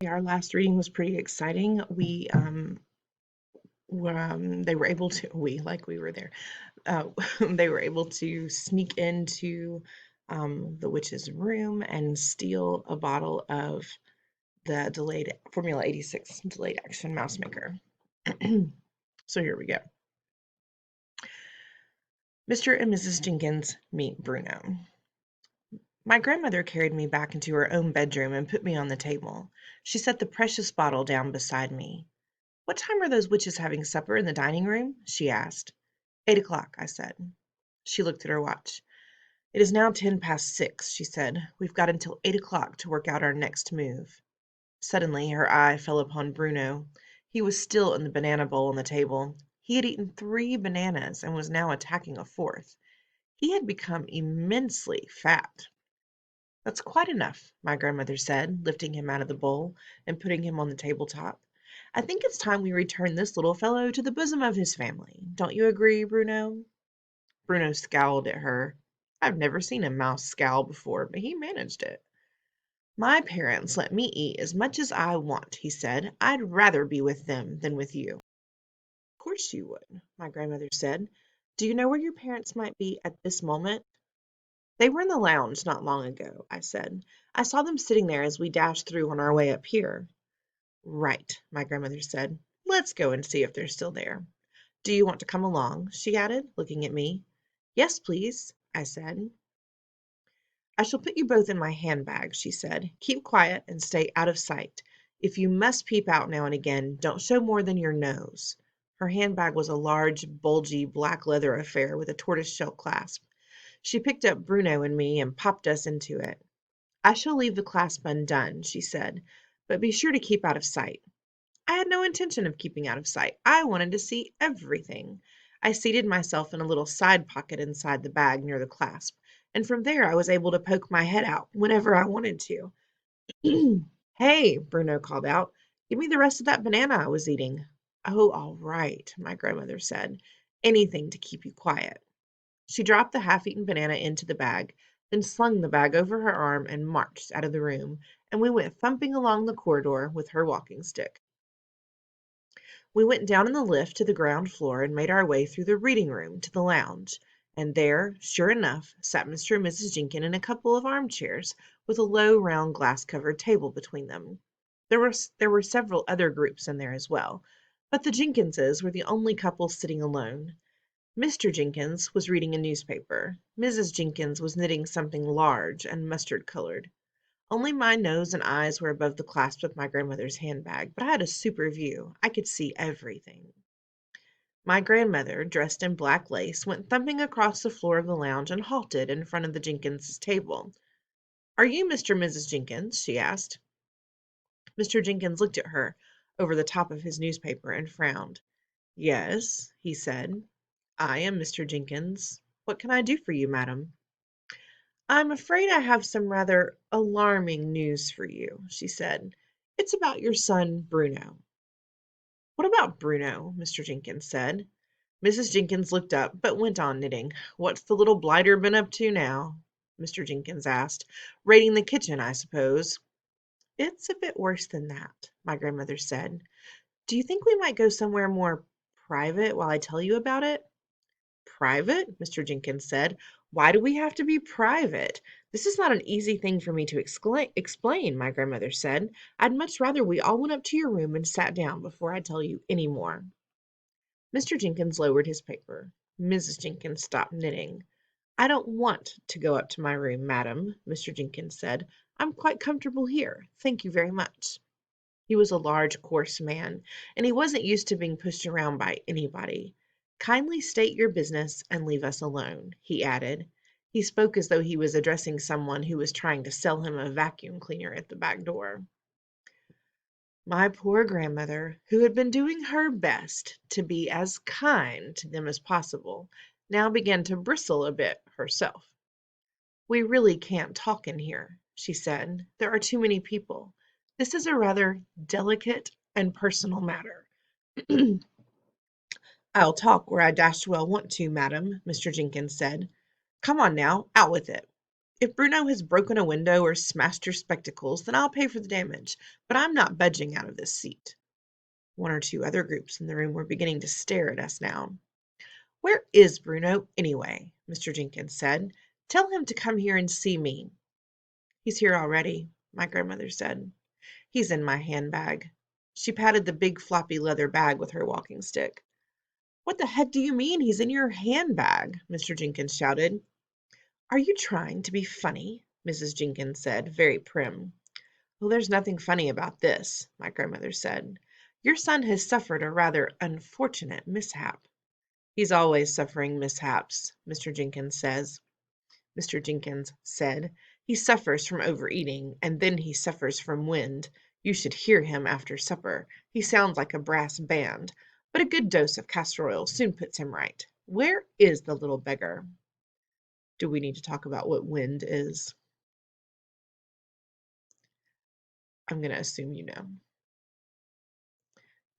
Our last reading was pretty exciting. They were able to, we were there, uh, they were able to sneak into the witch's room and steal a bottle of the delayed Formula 86 delayed action mouse maker. So here we go. Mr. and Mrs. Jenkins meet Bruno. My grandmother carried me back into her own bedroom and put me on the table. She set the precious bottle down beside me. "What time are those witches having supper in the dining room?" she asked. 8 o'clock, I said. She looked at her watch. "It is now 6:10, she said. "We've got until 8 o'clock to work out our next move." Suddenly her eye fell upon Bruno. He was still in the banana bowl on the table. He had eaten 3 bananas and was now attacking a fourth. He had become immensely fat. "That's quite enough," my grandmother said, lifting him out of the bowl and putting him on the table top. "I think it's time we return this little fellow to the bosom of his family. Don't you agree, Bruno?" Bruno scowled at her. I've never seen a mouse scowl before, but he managed it. "My parents let me eat as much as I want," he said. "I'd rather be with them than with you." "Of course you would," my grandmother said. "Do you know where your parents might be at this moment?" "They were in the lounge not long ago," I said. "I saw them sitting there as we dashed through on our way up here." "Right," my grandmother said. "Let's go and see if they're still there. Do you want to come along?" she added, looking at me. "Yes, please," I said. "I shall put you both in my handbag," she said. "Keep quiet and stay out of sight. If you must peep out now and again, don't show more than your nose." Her handbag was a large, bulgy, black leather affair with a tortoise-shell clasp. She picked up Bruno and me and popped us into it. "I shall leave the clasp undone," she said, "but be sure to keep out of sight." I had no intention of keeping out of sight. I wanted to see everything. I seated myself in a little side pocket inside the bag near the clasp, and from there I was able to poke my head out whenever I wanted to. "Hey," Bruno called out, "give me the rest of that banana I was eating." "Oh, all right," my grandmother said. "Anything to keep you quiet." She dropped the half-eaten banana into the bag, then slung the bag over her arm and marched out of the room, and we went thumping along the corridor with her walking stick. We went down in the lift to the ground floor and made our way through the reading room to the lounge, and there, sure enough, sat Mr. and Mrs. Jenkins in a couple of armchairs, with a low, round, glass-covered table between them. There were several other groups in there as well, but the Jenkinses were the only couple sitting alone. Mr. Jenkins was reading a newspaper. Mrs. Jenkins was knitting something large and mustard-colored. Only my nose and eyes were above the clasp of my grandmother's handbag, but I had a super view. I could see everything. My grandmother, dressed in black lace, went thumping across the floor of the lounge and halted in front of the Jenkinses' table. "Are you Mr. and Mrs. Jenkins?" she asked. Mr. Jenkins looked at her over the top of his newspaper and frowned. "Yes," he said. "I am Mr. Jenkins. What can I do for you, madam?" "I'm afraid I have some rather alarming news for you," she said. "It's about your son, Bruno." "What about Bruno?" Mr. Jenkins said. Mrs. Jenkins looked up, but went on knitting. "What's the little blighter been up to now?" Mr. Jenkins asked. "Raiding the kitchen, I suppose." "It's a bit worse than that," my grandmother said. "Do you think we might go somewhere more private while I tell you about it?" "Private?" Mr. Jenkins said. "Why do we have to be private? This is not an easy thing for me to explain," my grandmother said. "I'd much rather we all went up to your room and sat down before I tell you any more." Mr. Jenkins lowered his paper. Mrs. Jenkins stopped knitting. "I don't want to go up to my room, madam," Mr. Jenkins said. "I'm quite comfortable here. Thank you very much." He was a large, coarse man, and he wasn't used to being pushed around by anybody. "Kindly state your business and leave us alone," he added. He spoke as though he was addressing someone who was trying to sell him a vacuum cleaner at the back door. My poor grandmother, who had been doing her best to be as kind to them as possible, now began to bristle a bit herself. "We really can't talk in here," she said. "There are too many people. This is a rather delicate and personal matter." "I'll talk where I dashed well want to, madam," Mr. Jenkins said. "Come on now, out with it." If Bruno has broken a window or smashed your spectacles, then I'll pay for the damage, but I'm not budging out of this seat. One or two other groups in the room were beginning to stare at us now. Where is Bruno, anyway? Mr. Jenkins said. Tell him to come here and see me. He's here already, my grandmother said. He's in my handbag. She patted the big floppy leather bag with her walking stick. What the heck do you mean he's in your handbag? Mr. Jenkins shouted. Are you trying to be funny? Mrs. Jenkins said, very prim. Well, there's nothing funny about this, my grandmother said. Your son has suffered a rather unfortunate mishap. He's always suffering mishaps, Mr. Jenkins said. He suffers from overeating, and then he suffers from wind. You should hear him after supper. He sounds like a brass band, but a good dose of castor oil soon puts him right. Where is the little beggar? Do we need to talk about what wind is? I'm going to assume you know.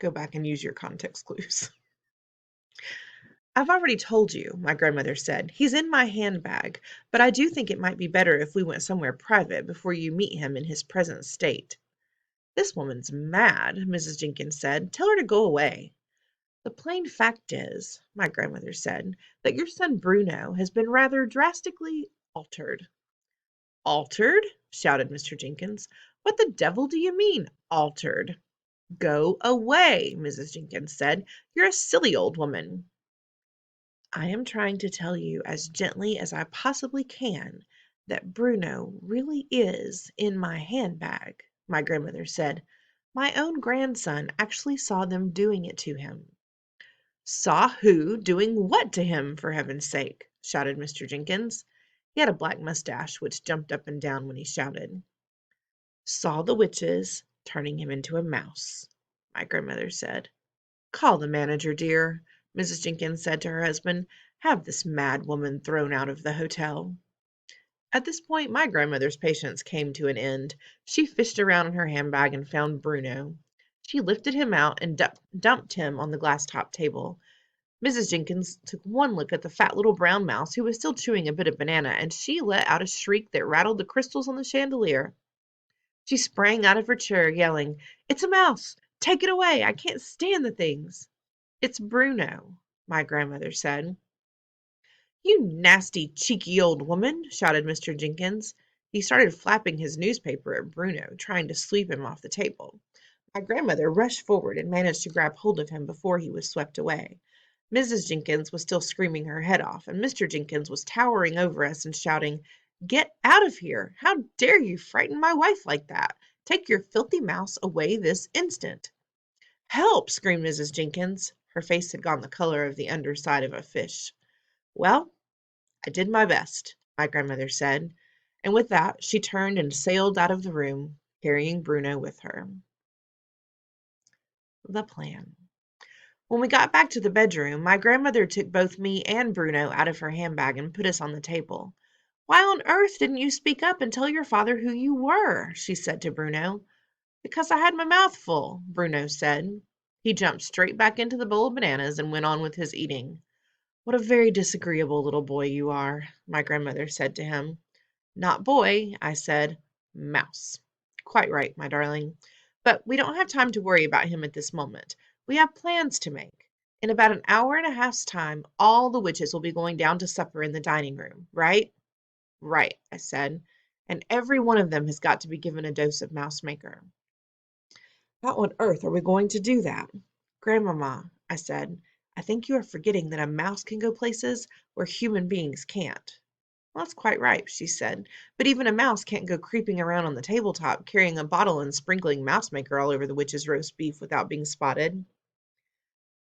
Go back and use your context clues. I've already told you, my grandmother said. He's in my handbag, but I do think it might be better if we went somewhere private before you meet him in his present state. This woman's mad, Mrs. Jenkins said. Tell her to go away. The plain fact is, my grandmother said, that your son Bruno has been rather drastically altered. Altered? Shouted Mr. Jenkins. What the devil do you mean, altered? Go away, Mrs. Jenkins said. You're a silly old woman. I am trying to tell you as gently as I possibly can that Bruno really is in my handbag, my grandmother said. My own grandson actually saw them doing it to him. Saw who doing what to him, for heaven's sake? Shouted Mr. Jenkins. He had a black mustache which jumped up and down when he shouted. Saw the witches turning him into a mouse, my grandmother said. Call the manager, dear, Mrs. Jenkins said to her husband. Have this mad woman thrown out of the hotel. At this point, my grandmother's patience came to an end. She fished around in her handbag and found Bruno. She lifted him out and dumped him on the glass-topped table. Mrs. Jenkins took one look at the fat little brown mouse who was still chewing a bit of banana, and she let out a shriek that rattled the crystals on the chandelier. She sprang out of her chair, yelling, It's a mouse! Take it away! I can't stand the things! It's Bruno, my grandmother said. You nasty, cheeky old woman, shouted Mr. Jenkins. He started flapping his newspaper at Bruno, trying to sweep him off the table. My grandmother rushed forward and managed to grab hold of him before he was swept away. Mrs. Jenkins was still screaming her head off, and Mr. Jenkins was towering over us and shouting, Get out of here! How dare you frighten my wife like that? Take your filthy mouse away this instant. Help! Screamed Mrs. Jenkins. Her face had gone the color of the underside of a fish. Well, I did my best, my grandmother said, and with that she turned and sailed out of the room, carrying Bruno with her. The plan. When we got back to the bedroom, my grandmother took both me and Bruno out of her handbag and put us on the table. Why on earth didn't you speak up and tell your father who you were? She said to Bruno. Because I had my mouth full, Bruno said. He jumped straight back into the bowl of bananas and went on with his eating. What a very disagreeable little boy you are, my grandmother said to him. Not boy, I said. Mouse. Quite right, my darling. But we don't have time to worry about him at this moment. We have plans to make. In about an hour and a half's time, all the witches will be going down to supper in the dining room, right? Right, I said. And every one of them has got to be given a dose of mouse maker. How on earth are we going to do that? Grandmama, I said, I think you are forgetting that a mouse can go places where human beings can't. Well, that's quite right, she said, but even a mouse can't go creeping around on the tabletop, carrying a bottle and sprinkling mouse maker all over the witch's roast beef without being spotted.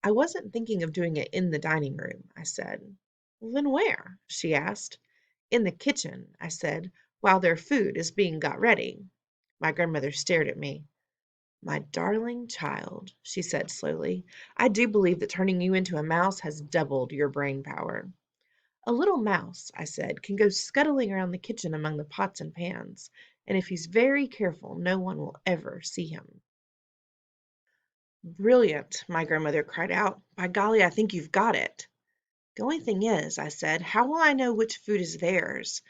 I wasn't thinking of doing it in the dining room, I said. Well, then where? She asked. In the kitchen, I said, while their food is being got ready. My grandmother stared at me. My darling child, she said slowly, I do believe that turning you into a mouse has doubled your brain power. A little mouse, I said, can go scuttling around the kitchen among the pots and pans, and if he's very careful, no one will ever see him. Brilliant, my grandmother cried out. By golly, I think you've got it. The only thing is, I said, how will I know which food is theirs?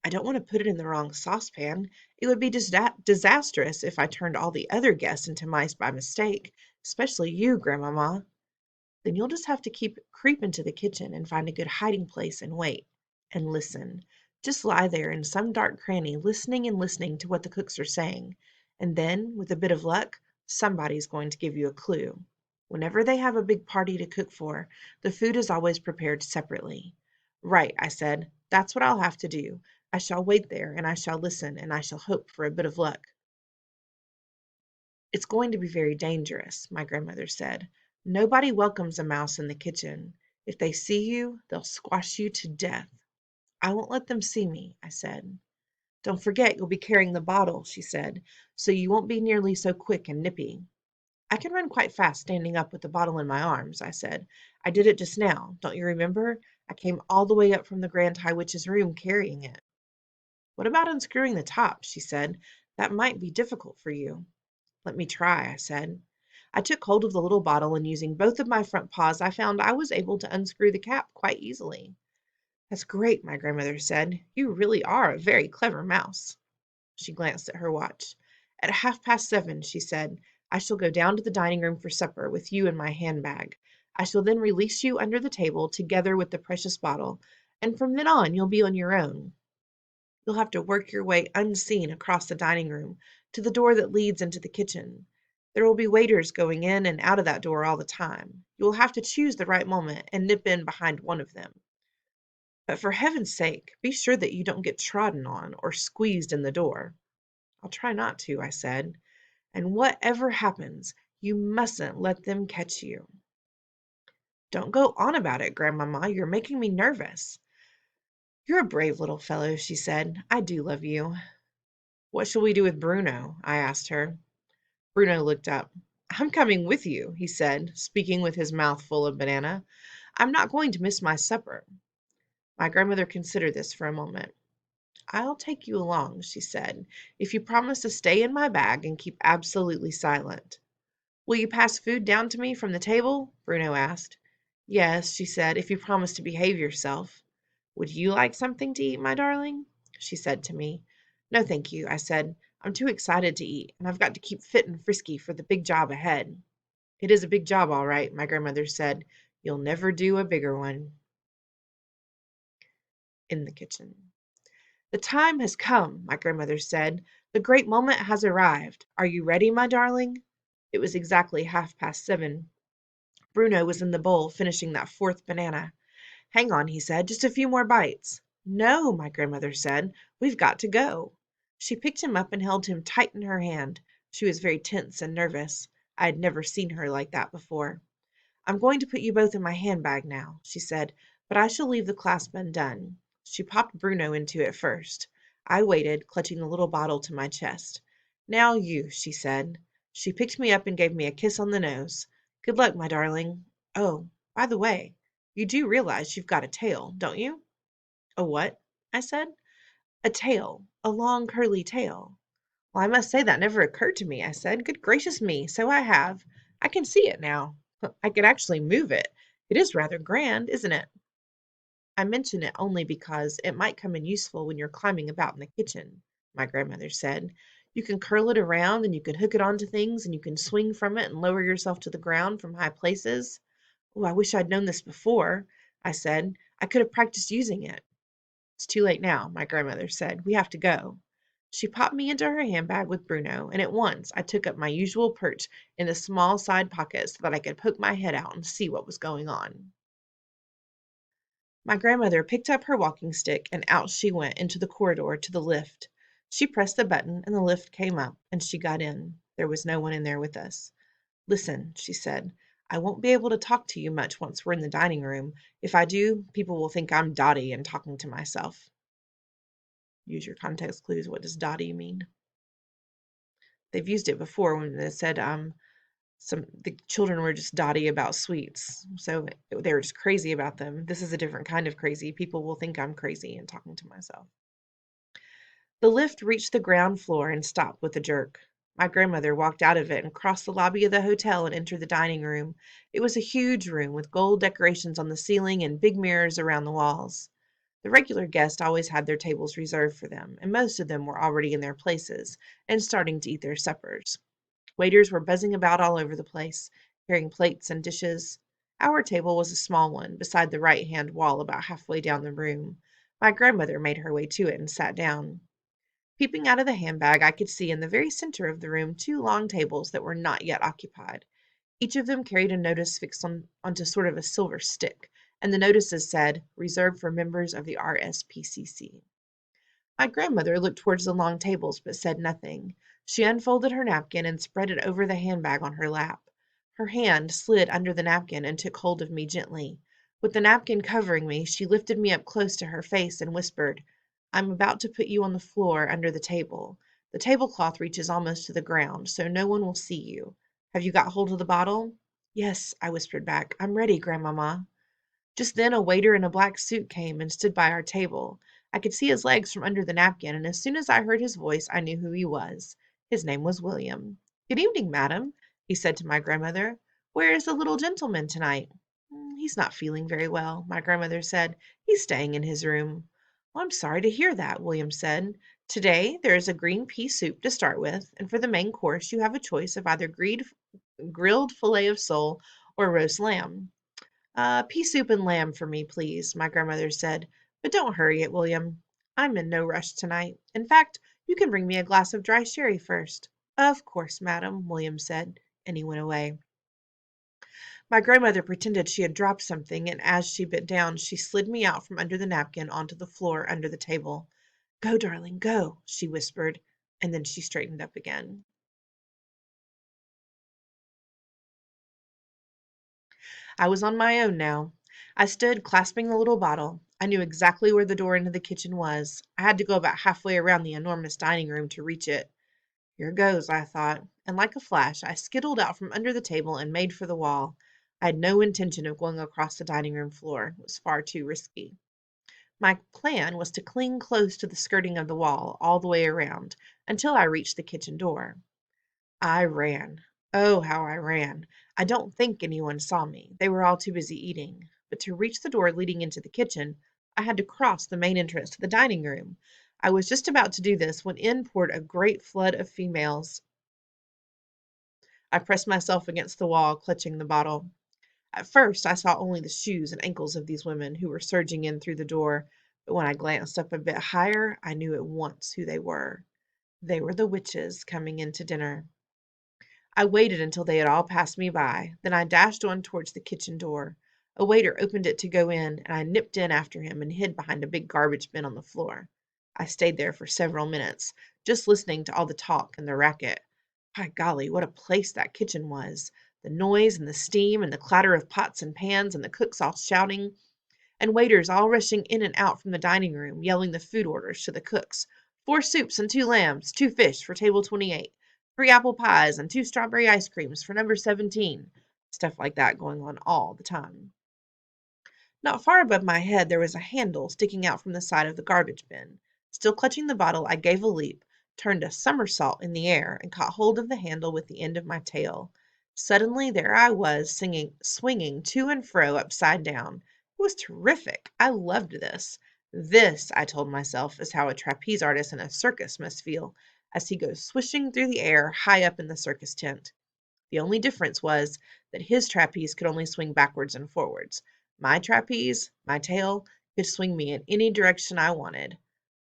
I don't want to put it in the wrong saucepan. It would be disastrous if I turned all the other guests into mice by mistake, especially you, Grandmama. Then you'll just have to creep into the kitchen and find a good hiding place and wait. And listen. Just lie there in some dark cranny, listening and listening to what the cooks are saying. And then, with a bit of luck, somebody's going to give you a clue. Whenever they have a big party to cook for, the food is always prepared separately. Right, I said. That's what I'll have to do. I shall wait there, and I shall listen, and I shall hope for a bit of luck. It's going to be very dangerous, my grandmother said. Nobody welcomes a mouse in the kitchen. If they see you, they'll squash you to death. I won't let them see me, I said. Don't forget you'll be carrying the bottle, she said, so you won't be nearly so quick and nippy. I can run quite fast standing up with the bottle in my arms, I said. I did it just now. Don't you remember? I came all the way up from the Grand High Witch's room carrying it. What about unscrewing the top? She said. That might be difficult for you. Let me try, I said. I took hold of the little bottle, and using both of my front paws, I found I was able to unscrew the cap quite easily. That's great, my grandmother said. You really are a very clever mouse. She glanced at her watch. At 7:30, she said, I shall go down to the dining room for supper with you in my handbag. I shall then release you under the table together with the precious bottle, and from then on you'll be on your own. You'll have to work your way unseen across the dining room to the door that leads into the kitchen. There will be waiters going in and out of that door all the time. You will have to choose the right moment and nip in behind one of them. But for heaven's sake, be sure that you don't get trodden on or squeezed in the door. I'll try not to, I said. And whatever happens, you mustn't let them catch you. Don't go on about it, Grandmama. You're making me nervous. You're a brave little fellow, she said. I do love you. What shall we do with Bruno? I asked her. Bruno looked up. I'm coming with you, he said, speaking with his mouth full of banana. I'm not going to miss my supper. My grandmother considered this for a moment. I'll take you along, she said, if you promise to stay in my bag and keep absolutely silent. Will you pass food down to me from the table? Bruno asked. Yes, she said, if you promise to behave yourself. Would you like something to eat, my darling? She said to me. No, thank you, I said. I'm too excited to eat, and I've got to keep fit and frisky for the big job ahead. It is a big job, all right, my grandmother said. You'll never do a bigger one. In the kitchen. The time has come, my grandmother said. The great moment has arrived. Are you ready, my darling? It was exactly 7:30. Bruno was in the bowl finishing that fourth banana. Hang on, he said, just a few more bites. No, my grandmother said, we've got to go. She picked him up and held him tight in her hand. She was very tense and nervous. I had never seen her like that before. I'm going to put you both in my handbag now, she said, but I shall leave the clasp undone. She popped Bruno into it first. I waited, clutching the little bottle to my chest. Now you, she said. She picked me up and gave me a kiss on the nose. Good luck, my darling. Oh, by the way, you do realize you've got a tail, don't you? A what? I said. A tail. A long curly tail. Well, I must say that never occurred to me, I said. Good gracious me, so I have. I can see it now. I can actually move it. It is rather grand, isn't it? I mention it only because it might come in useful when you're climbing about in the kitchen, my grandmother said. You can curl it around and you can hook it onto things and you can swing from it and lower yourself to the ground from high places. Oh, I wish I'd known this before, I said. I could have practiced using it. It's too late now, my grandmother said. We have to go. She popped me into her handbag with Bruno, and at once I took up my usual perch in the small side pocket so that I could poke my head out and see what was going on. My grandmother picked up her walking stick, and out she went into the corridor to the lift. She pressed the button, and the lift came up, and she got in. There was no one in there with us. Listen, she said. I won't be able to talk to you much once we're in the dining room. If I do, people will think I'm Dotty and talking to myself. Use your context clues. What does Dotty mean? They've used it before when they said the children were just dotty about sweets, so they were just crazy about them. This is a different kind of crazy. People will think I'm crazy and talking to myself. The lift reached the ground floor and stopped with a jerk. My grandmother walked out of it and crossed the lobby of the hotel and entered the dining room. It was a huge room with gold decorations on the ceiling and big mirrors around the walls. The regular guests always had their tables reserved for them, and most of them were already in their places and starting to eat their suppers. Waiters were buzzing about all over the place, carrying plates and dishes. Our table was a small one, beside the right-hand wall about halfway down the room. My grandmother made her way to it and sat down. Peeping out of the handbag, I could see in the very center of the room two long tables that were not yet occupied. Each of them carried a notice fixed onto sort of a silver stick, and the notices said, "Reserved for members of the RSPCC." My grandmother looked towards the long tables, but said nothing. She unfolded her napkin and spread it over the handbag on her lap. Her hand slid under the napkin and took hold of me gently. With the napkin covering me, she lifted me up close to her face and whispered, "I'm about to put you on the floor under the table. The tablecloth reaches almost to the ground, so no one will see you. Have you got hold of the bottle?" "Yes," I whispered back. "I'm ready, Grandmama." Just then a waiter in a black suit came and stood by our table. I could see his legs from under the napkin, and as soon as I heard his voice I knew who he was. His name was William. "Good evening, madam," he said to my grandmother. "Where is the little gentleman tonight?" He's not feeling very well," my grandmother said. "He's staying in his room." "Well, I'm sorry to hear that," William said. "Today there is a green pea soup to start with, and for the main course you have a choice of either grilled fillet of sole or roast lamb." Pea soup and lamb for me, please," my grandmother said. "But don't hurry it, William. I'm in no rush tonight. In fact, you can bring me a glass of dry sherry first." "Of course, madam," William said, and he went away. My grandmother pretended she had dropped something, and as she bent down, she slid me out from under the napkin onto the floor under the table. "Go, darling, go," she whispered, and then she straightened up again. I was on my own now. I stood clasping the little bottle. I knew exactly where the door into the kitchen was. I had to go about halfway around the enormous dining room to reach it. Here goes, I thought, and like a flash I skittled out from under the table and made for the wall. I had no intention of going across the dining room floor. It was far too risky. My plan was to cling close to the skirting of the wall all the way around until I reached the kitchen door. I ran. Oh, how I ran. I don't think anyone saw me. They were all too busy eating. But to reach the door leading into the kitchen, I had to cross the main entrance to the dining room. I was just about to do this when in poured a great flood of females. I pressed myself against the wall, clutching the bottle. At first, I saw only the shoes and ankles of these women who were surging in through the door, but when I glanced up a bit higher, I knew at once who they were. They were the witches coming in to dinner. I waited until they had all passed me by. Then I dashed on towards the kitchen door. A waiter opened it to go in, and I nipped in after him and hid behind a big garbage bin on the floor. I stayed there for several minutes, just listening to all the talk and the racket. By golly, what a place that kitchen was! The noise and the steam and the clatter of pots and pans and the cooks all shouting, and waiters all rushing in and out from the dining room, yelling the food orders to the cooks. 4 soups and 2 lambs, 2 fish for table 28, 3 apple pies and 2 strawberry ice creams for number 17. Stuff like that going on all the time. Not far above my head there was a handle sticking out from the side of the garbage bin. Still clutching the bottle, I gave a leap, turned a somersault in the air, and caught hold of the handle with the end of my tail. Suddenly there I was, swinging to and fro upside down. It was terrific. I loved this. This, I told myself, is how a trapeze artist in a circus must feel, as he goes swishing through the air high up in the circus tent. The only difference was that his trapeze could only swing backwards and forwards. My trapeze, my tail, could swing me in any direction I wanted.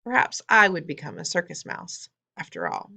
Perhaps I would become a circus mouse, after all.